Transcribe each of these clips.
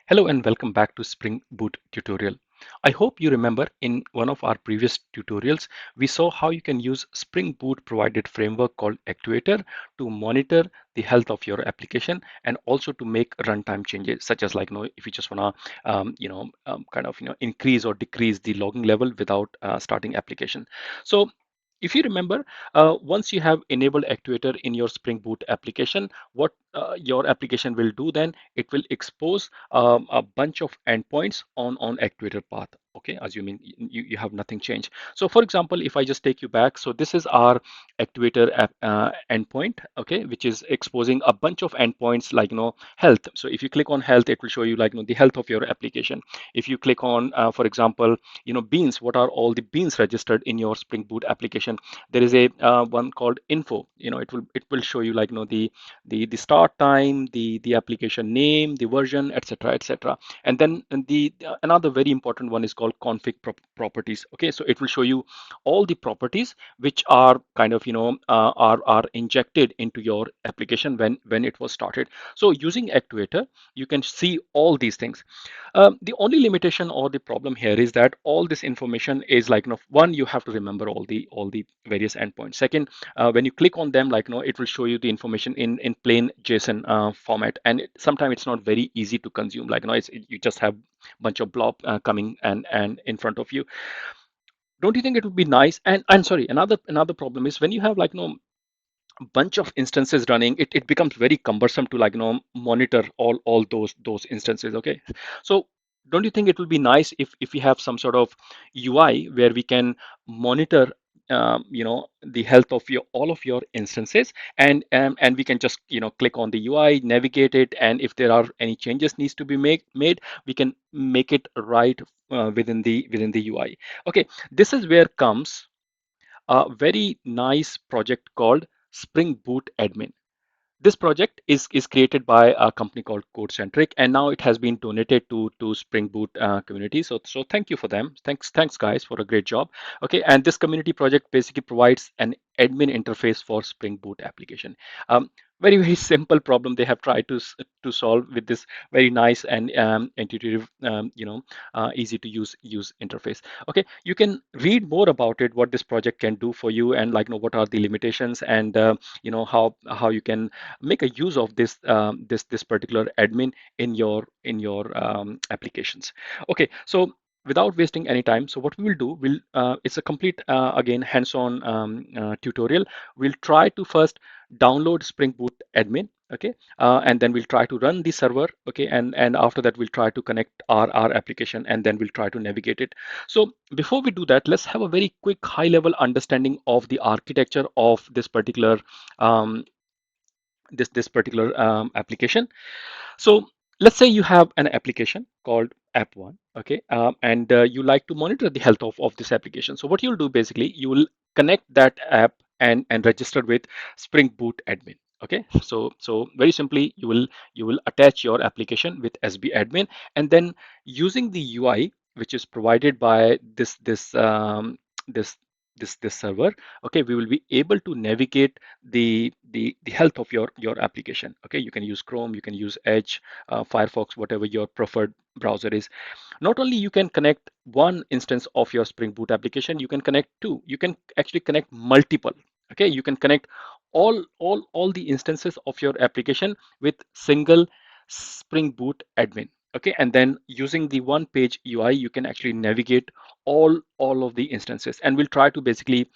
Hello and welcome back to Spring Boot tutorial. I hope you remember in one of our previous tutorials, we saw how you can use Spring Boot provided framework called Actuator to monitor the health of your application and also to make runtime changes, such as like, if you just wanna, increase or decrease the logging level without starting application. So if you remember, once you have enabled Actuator in your Spring Boot application, what your application will do then, it will expose a bunch of endpoints on Actuator path. Okay, assuming you have nothing changed. So for example, if I just take you back, so this is our Actuator app, endpoint, okay, which is exposing a bunch of endpoints like, health. So if you click on health, it will show you like, the health of your application. If you click on, for example, beans, what are all the beans registered in your Spring Boot application? There is a one called info. It will show you like, the start time, the application name, the version, etc., etc. And then the another very important one is called config properties. Okay, so it will show you all the properties which are kind of are injected into your application when it was started. So using Actuator, you can see all these things. The only limitation or the problem here is that all this information is like, one, you have to remember all the various endpoints. Second, when you click on them, like, it will show you the information in plain JSON format, and sometimes it's not very easy to consume. Like, you just have bunch of blob coming and in front of you. Don't you think it would be nice? And sorry, another problem is when you have like, bunch of instances running, it becomes very cumbersome to like, monitor all those instances. Okay, so don't you think it will be nice if we have some sort of UI where we can monitor the health of your all of your instances, and we can just click on the UI, navigate it, and if there are any changes needs to be made, we can make it right within the UI. Okay, this is where comes a very nice project called Spring Boot Admin. This project is created by a company called CodeCentric, and now it has been donated to Spring Boot community. So thank you for them. Thanks guys for a great job. Okay, and this community project basically provides an admin interface for Spring Boot application. Very simple problem they have tried to solve with this very nice and intuitive, easy to use interface. Okay, you can read more about it, what this project can do for you, and like, what are the limitations, and how you can make a use of this particular admin in your applications. Okay, so without wasting any time, so what we will do, it's a complete again hands-on tutorial. We'll try to first download Spring Boot admin. Okay, and then we'll try to run the server. Okay, and after that we'll try to connect our application, and then we'll try to navigate it. So before we do that, let's have a very quick high level understanding of the architecture of um, this particular application. So let's say you have an application called App1, okay, and you like to monitor the health of this application. So what you'll do basically, you will connect that app and register with Spring Boot admin. Okay, so very simply, you will attach your application with SB admin, and then using the UI which is provided by this this server, okay, we will be able to navigate the health of your application. Okay, you can use Chrome, you can use Edge, Firefox, whatever your preferred browser is. Not only you can connect one instance of your Spring Boot application, you can connect two. You can actually connect multiple. Okay, you can connect all the instances of your application with single Spring Boot admin. Okay, and then using the one page UI, you can actually navigate all of the instances, and we'll try to basically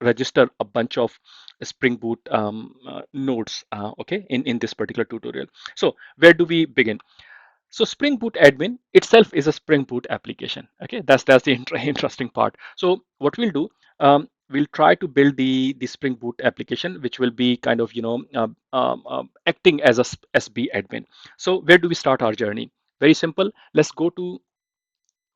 register a bunch of Spring Boot nodes, okay, in this particular tutorial. So where do we begin? So Spring Boot admin itself is a Spring Boot application. Okay, that's the interesting part. So what we'll do, we'll try to build the Spring Boot application, which will be kind of acting as a SB admin. So where do we start our journey? Very simple. Let's go to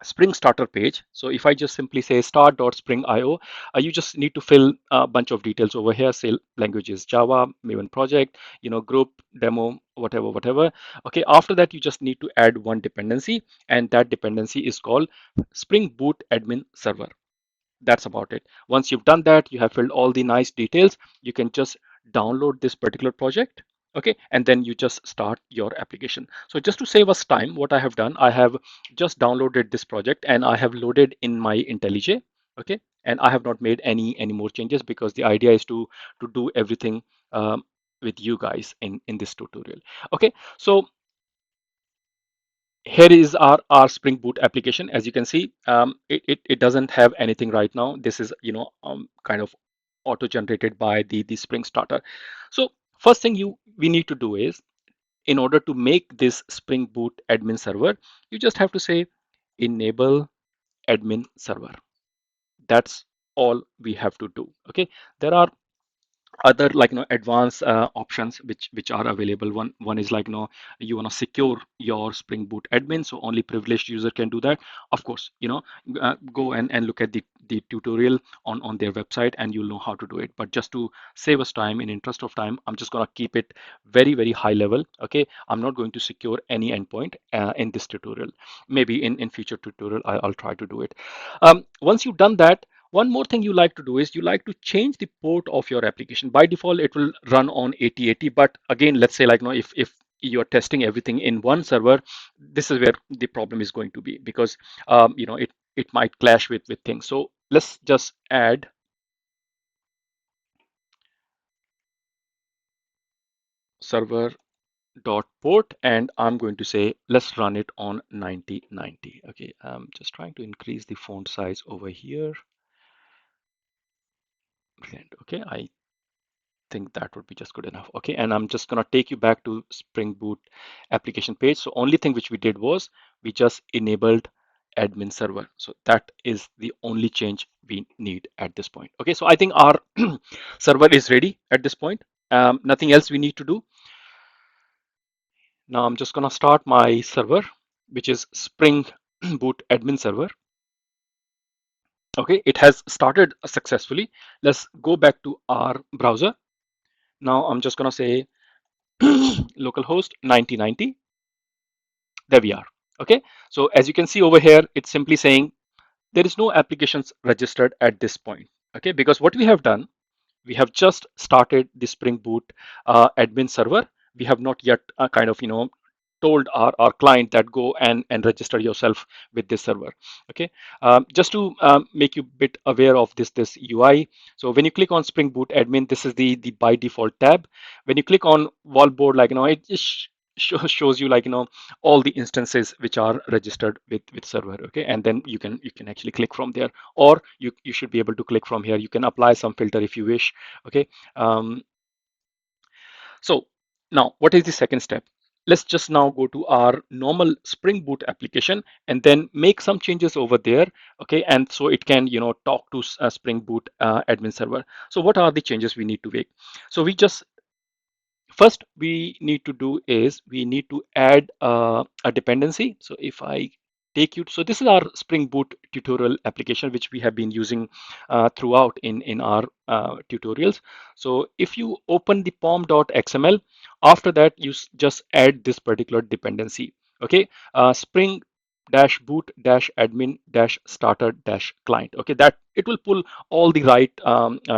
Spring starter page. So if I just simply say start.spring.io, you just need to fill a bunch of details over here. Say language is Java, Maven project, group, demo, whatever. Okay, after that, you just need to add one dependency, and that dependency is called Spring Boot admin server. That's about it. Once you've done that, you have filled all the nice details, you can just download this particular project. Okay, and then you just start your application. So just to save us time, what I have done, I have just downloaded this project and I have loaded in my IntelliJ. Okay, and I have not made any more changes because the idea is to do everything with you guys in this tutorial. Okay, so here is our Spring Boot application. As you can see, it doesn't have anything right now. This is kind of auto generated by the Spring Starter. So first thing you we need to do is, in order to make this Spring Boot admin server, you just have to say enable admin server. That's all we have to do. Okay, there are other advanced options which are available. One is you want to secure your Spring Boot admin, so only privileged user can do that. Of course, go and look at the tutorial on their website and you'll know how to do it. But just to save us time, in interest of time, I'm just going to keep it very high level. Okay, I'm not going to secure any endpoint in this tutorial. Maybe in future tutorial I'll try to do it. Once you've done that, one more thing you like to do is you like to change the port of your application. By default, it will run on 8080. But again, let's say if you're testing everything in one server, this is where the problem is going to be, because it might clash with things. So let's just add server dot port, and I'm going to say let's run it on 9090. Okay, I'm just trying to increase the font size over here. Brilliant. Okay, I think that would be just good enough. Okay, and I'm just going to take you back to Spring Boot application page. So only thing which we did was we just enabled admin server. So that is the only change we need at this point. Okay, so I think our server is ready at this point. Nothing else we need to do. Now I'm just going to start my server, which is Spring Boot admin server. Okay, it has started successfully. Let's go back to our browser. Now I'm just going to say localhost 9090. There we are. Okay, so as you can see over here, it's simply saying there is no applications registered at this point. Okay, because what we have done, we have just started the Spring Boot admin server. We have not yet told our client that go and register yourself with this server. Okay, just to make you a bit aware of this UI. So when you click on Spring Boot admin, this is the by default tab. When you click on wallboard, it just shows you all the instances which are registered with server. Okay, and then you can actually click from there, or you should be able to click from here. You can apply some filter if you wish. Okay, um, so now what is the second step? Let's just now go to our normal Spring Boot application and then make some changes over there. Okay, and so it can talk to Spring Boot admin server. So what are the changes we need to make? So we just first we need to do is we need to add a dependency. So if I take you, so this is our Spring Boot tutorial application which we have been using throughout in our tutorials. So if you open the pom.xml, after that you just add this particular dependency. Okay, spring dash boot dash admin dash starter dash client. Okay, that it will pull all the right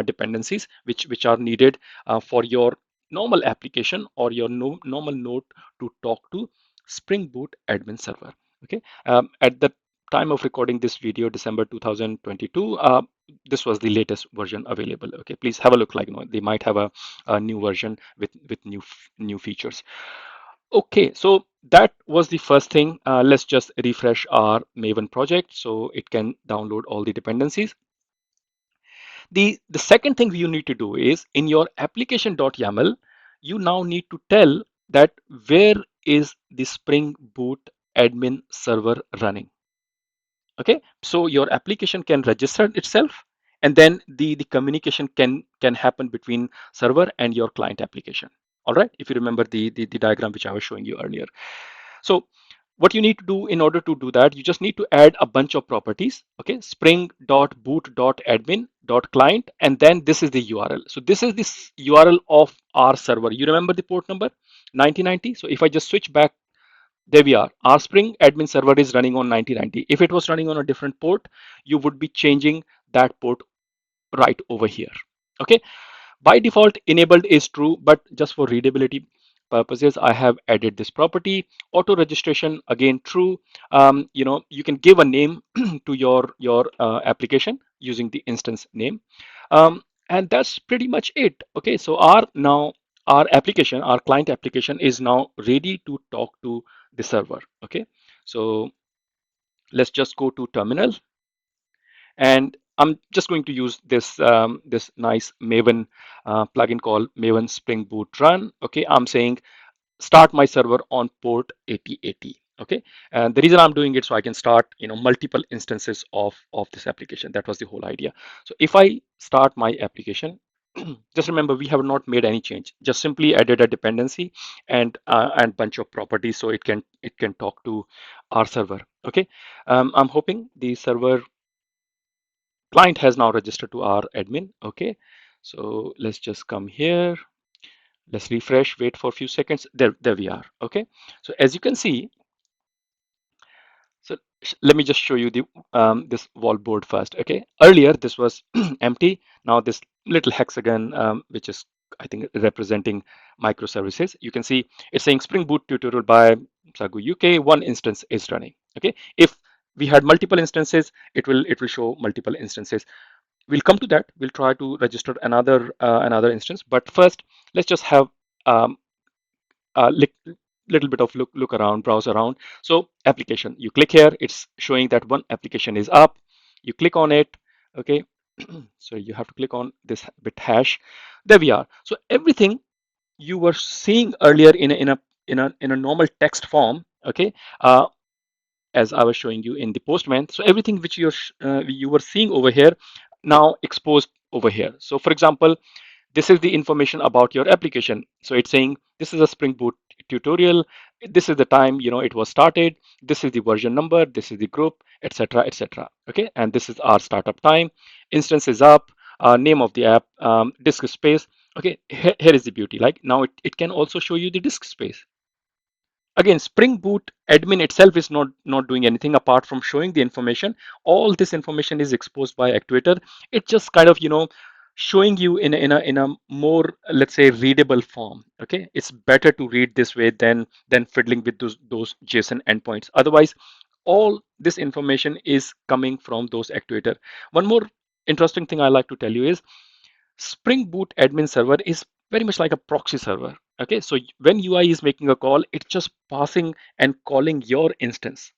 dependencies which are needed for your normal application or your normal node to talk to Spring Boot admin server. Okay, at the time of recording this video, December 2022, this was the latest version available. Okay, please have a look. They might have a new version with new features. Okay, so that was the first thing. Let's just refresh our Maven project so it can download all the dependencies. The second thing you need to do is in your application.yaml, you now need to tell that where is the Spring Boot admin server running. Okay, so your application can register itself, and then the communication can happen between server and your client application. All right, if you remember the diagram which I was showing you earlier. So what you need to do in order to do that, you just need to add a bunch of properties. Okay, spring.boot.admin.client, and then this is the URL. So this is this URL of our server. You remember the port number 9090. So if I just switch back, there we are. Our Spring admin server is running on 9090. If it was running on a different port, you would be changing that port right over here. Okay, by default enabled is true, but just for readability, purposes, I have added this property. Auto registration, again true. You can give a name to your application using the instance name, and that's pretty much it. Okay, so our application, our client application, is now ready to talk to the server. Okay, so let's just go to terminal, and I'm just going to use this nice Maven plugin called Maven Springboot Run. Okay, I'm saying start my server on port 8080. Okay, and the reason I'm doing it so I can start multiple instances of this application. That was the whole idea. So if I start my application, just remember we have not made any change, just simply added a dependency and bunch of properties so it can talk to our server. Okay, I'm hoping the server client has now registered to our admin. Okay, so let's just come here. Let's refresh, wait for a few seconds. There we are. Okay, so as you can see, so let me just show you the this wall board first. Okay, earlier this was empty. Now this little hexagon, which is I think representing microservices. You can see it's saying Spring Boot tutorial by Sagu UK. One instance is running. Okay, if we had multiple instances, it will show multiple instances. We'll come to that. We'll try to register another instance, but first let's just have um, little bit of look around, browse around. So application, you click here, it's showing that one application is up. You click on it. Okay, so you have to click on this bit hash. There we are. So everything you were seeing earlier in a normal text form. Okay, as I was showing you in the Postman. So everything which you were seeing over here now exposed over here. So for example, this is the information about your application. So it's saying this is a Spring Boot tutorial. This is the time it was started. This is the version number. This is the group, etc., etc. Okay, and this is our startup time. Instance is up. Name of the app. Disk space. Okay, here is the beauty. Like now it can also show you the disk space. Again, Spring Boot admin itself is not doing anything apart from showing the information. All this information is exposed by Actuator. It just kind of showing you in a more, let's say, readable form. Okay, it's better to read this way than fiddling with those JSON endpoints. Otherwise, all this information is coming from those Actuator. One more interesting thing I like to tell you is Spring Boot admin server is very much like a proxy server. Okay, so when UI is making a call, it's just passing and calling your instance.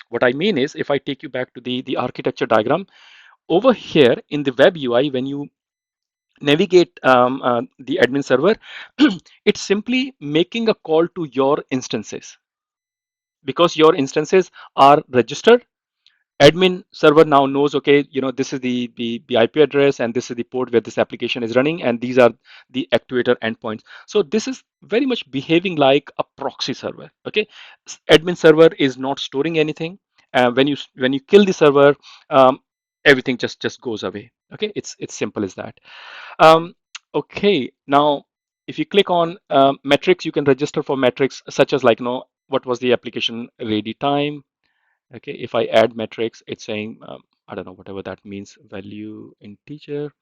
What I mean is, if I take you back to the architecture diagram, over here in the web UI, when you navigate the admin server, it's simply making a call to your instances because your instances are registered. Admin server now knows, okay, this is the IP address and this is the port where this application is running, and these are the Actuator endpoints. So this is very much behaving like a proxy server. Okay, admin server is not storing anything. When you kill the server, everything just goes away. Okay, it's simple as that. um, okay, now if you click on metrics, you can register for metrics such as, like, what was the application ready time. Okay, if I add metrics, it's saying, I don't know, whatever that means, value integer.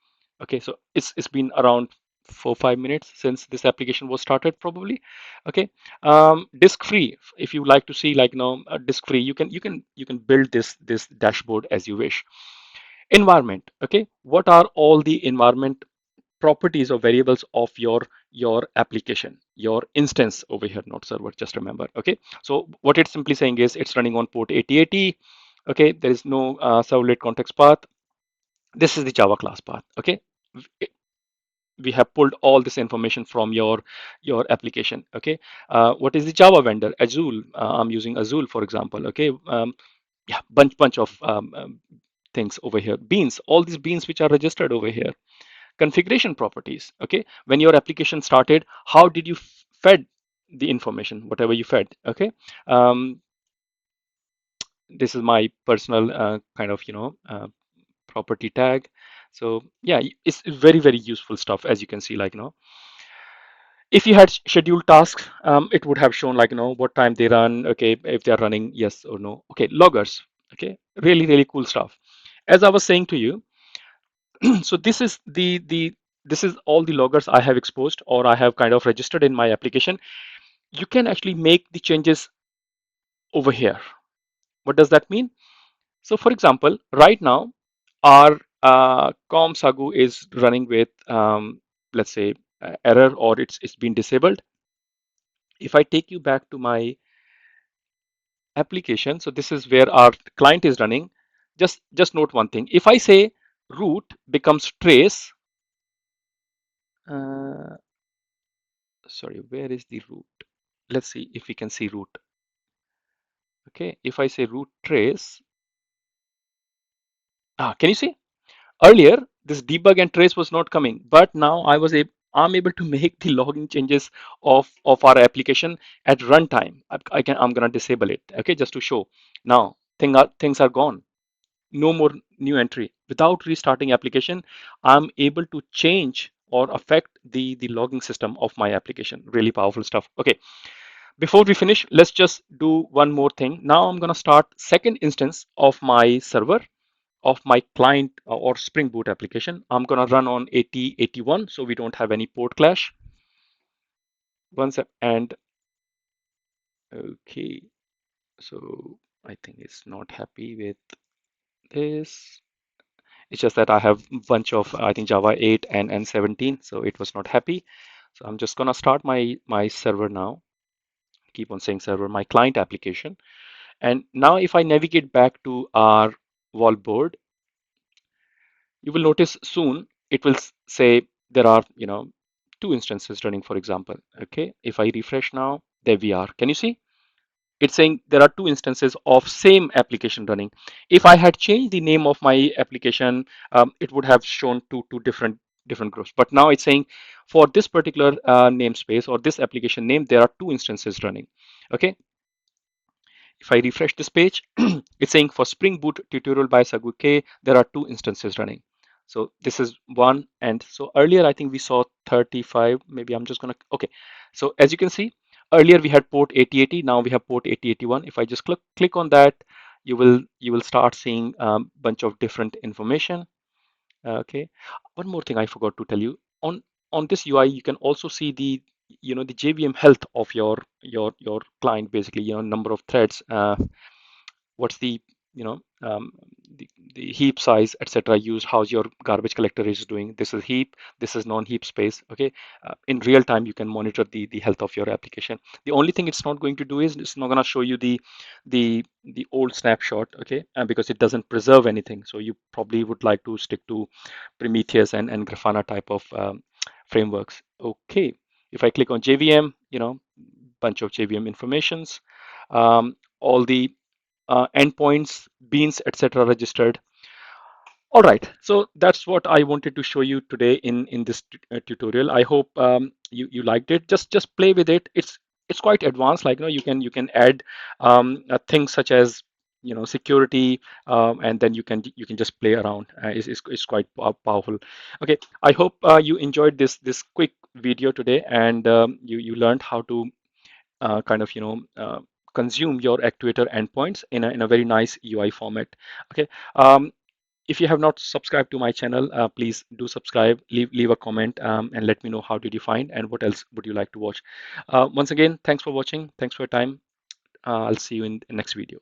Okay, so it's been around 4 5 minutes since this application was started, probably. Okay, disk free. If you like to see, like, disk free, you can build this dashboard as you wish. Environment. Okay, what are all the environment properties or variables of your application, your instance over here, not server, just remember. Okay, so what it's simply saying is it's running on port 8080. Okay, there is no servlet context path. This is the Java class path. Okay, we have pulled all this information from your application. Okay, what is the Java vendor? Azul. I'm using Azul, for example. Okay, yeah, bunch of things over here. Beans, all these beans which are registered over here. Configuration properties. Okay, when your application started, how did you fed the information, whatever you fed. Okay, um, this is my personal kind of property tag. So yeah, it's very very useful stuff, as you can see. Like, if you had scheduled tasks, it would have shown, like, what time they run. Okay, if they are running, yes or no. Okay, loggers. Okay, really really cool stuff. As I was saying to you, so this is this is all the loggers I have exposed or I have kind of registered in my application. You can actually make the changes over here. What does that mean? So for example, right now, our com sagu is running with, let's say, error, or it's been disabled. If I take you back to my application, so this is where our client is running. Just note one thing. If I say root becomes trace, uh, sorry, where is the root? Let's see if we can see root. Okay, if I say root trace, can you see? Earlier, this debug and trace was not coming, but now I'm able to make the logging changes of our application at runtime. I'm gonna disable it. Okay, just to show. Now things are gone. No more new entry. Without restarting application, I'm able to change or affect the logging system of my application. Really powerful stuff. Okay, before we finish, let's just do one more thing. Now I'm gonna start second instance of my server of my client or Spring Boot application. I'm gonna run on 8081, so we don't have any port clash. One sec, and okay, so I think it's not happy with this. It's just that I have a bunch of, I think, Java 8 and 17, so it was not happy. So I'm just gonna start my server now. Keep on saying server, my client application. And now if I navigate back to our wallboard, you will notice soon it will say there are, two instances running, for example. Okay, if I refresh now, there we are. Can you see? It's saying there are two instances of same application running. If I had changed the name of my application, it would have shown two different groups. But now it's saying for this particular namespace or this application name, there are two instances running. Okay, if I refresh this page, it's saying for Spring Boot tutorial by Sagu K, there are two instances running. So this is one. And so earlier, I think we saw 35. Maybe I'm just going to, okay. So as you can see, earlier we had port 8080. Now we have port 8081. If I just click on that, you will start seeing a bunch of different information. Okay. One more thing I forgot to tell you. On this UI, you can also see the JVM health of your client, basically, number of threads, what's the heap size, etc. used, how's your garbage collector is doing. This is heap, this is non-heap space. Okay, in real time you can monitor the health of your application. The only thing it's not going to do is it's not going to show you the old snapshot. Okay, because it doesn't preserve anything, so you probably would like to stick to Prometheus and Grafana type of frameworks. Okay, if I click on JVM, bunch of JVM informations, all the endpoints, beans, etc. registered. All right, so that's what I wanted to show you today in this tutorial. I hope you liked it. Just play with it. It's quite advanced. Like, you can add things such as security, and then you can just play around. It's quite powerful. Okay, I hope you enjoyed this quick video today, and you learned how to kind of consume your actuator endpoints in a very nice UI format. Okay. If you have not subscribed to my channel, please do subscribe, leave a comment, and let me know how did you find and what else would you like to watch. Once again, thanks for watching. Thanks for your time. I'll see you in the next video.